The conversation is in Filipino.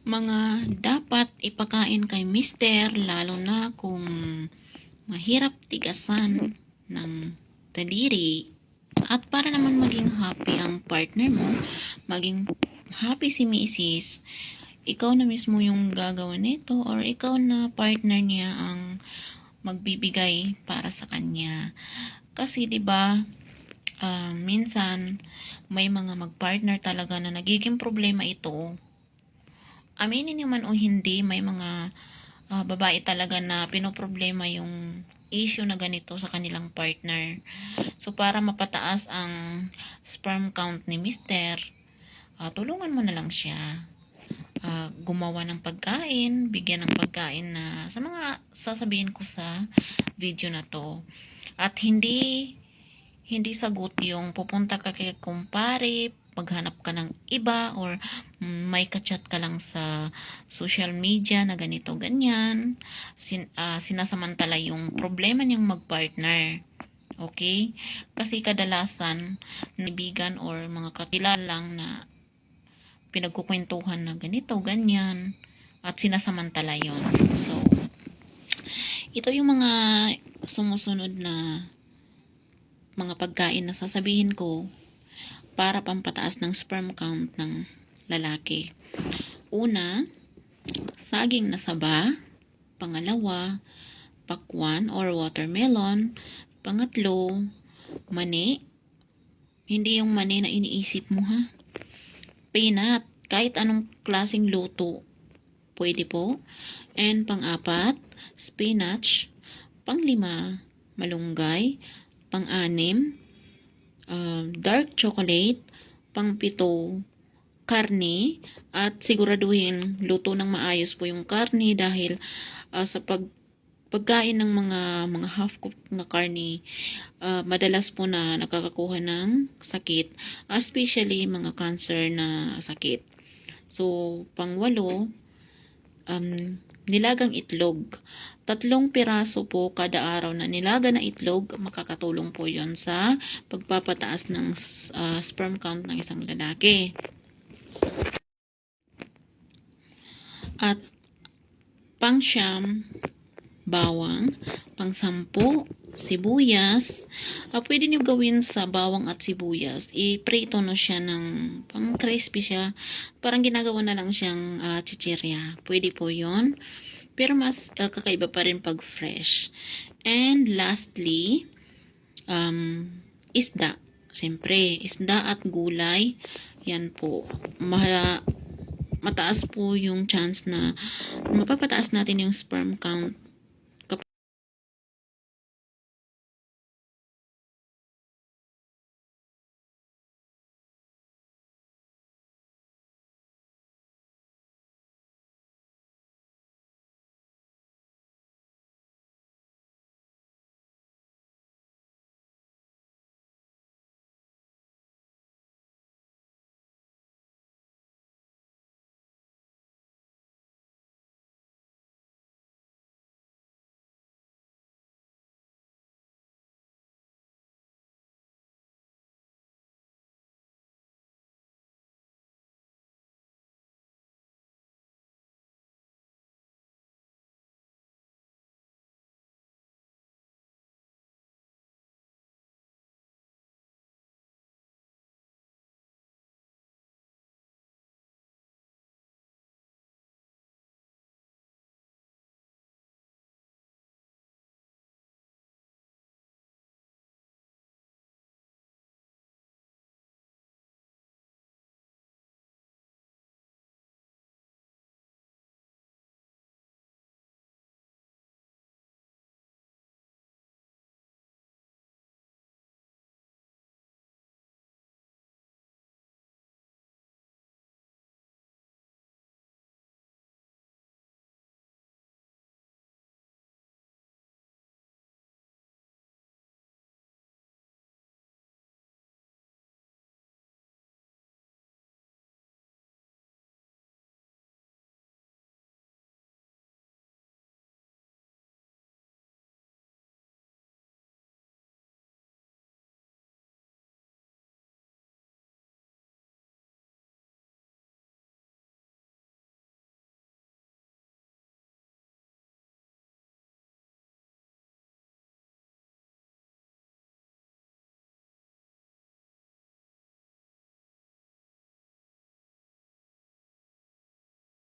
Mga dapat ipakain kay mister, lalo na kung mahirap tigasan ng daliri. At para naman maging happy ang partner mo, maging happy si misis, ikaw na mismo yung gagawa nito or ikaw na partner niya ang magbibigay para sa kanya. Kasi 'di ba, minsan may mga magpartner talaga na nagiging problema ito. Aminin niyo man o hindi, may mga babae talaga na pinoproblema yung issue na ganito sa kanilang partner. So, para mapataas ang sperm count ni mister, tulungan mo na lang siya. Gumawa ng pagkain, bigyan ng pagkain na sa mga sasabihin ko sa video na to. At hindi sagot yung pupunta ka kay kumpare, maghanap ka ng iba, or may kachat ka lang sa social media na ganito, ganyan. Sinasamantala yung problema niyang magpartner. Okay? Kasi kadalasan, naibigan or mga kakilala lang na pinagkukwentuhan na ganito, ganyan, at sinasamantala yon. So, ito yung mga sumusunod na mga pagkain na sasabihin ko para pampataas ng sperm count ng lalaki. Una, saging na saba. Pangalawa, pakwan or watermelon. Pangatlo, mani. Hindi yung mani na iniisip mo, ha? Peanut, kahit anong klaseng luto, pwede po. And pang-apat, spinach. Pang-lima, malunggay. Pang-anim, dark chocolate. Pang-pito, karne. At siguraduhin luto ng maayos po yung karne dahil sa pagkain ng mga half cooked na karne, madalas po na nakakakuha ng sakit, especially mga cancer na sakit. So, pang-walo, nilagang itlog. 3 piraso po kada araw na nilaga na itlog, makakatulong po yon sa pagpapataas ng sperm count ng isang lalaki. At pang-siyam, bawang. Pang-sampu, sibuyas. Pwede nyo gawin sa bawang at sibuyas. I-prito no siya ng pang-crispy siya. Parang ginagawa na lang siyang chichirya. Pwede po yon. Pero mas kakaiba pa rin pag fresh. And lastly, isda. Siyempre, isda at gulay. Yan po. Mataas po yung chance na mapapataas natin yung sperm count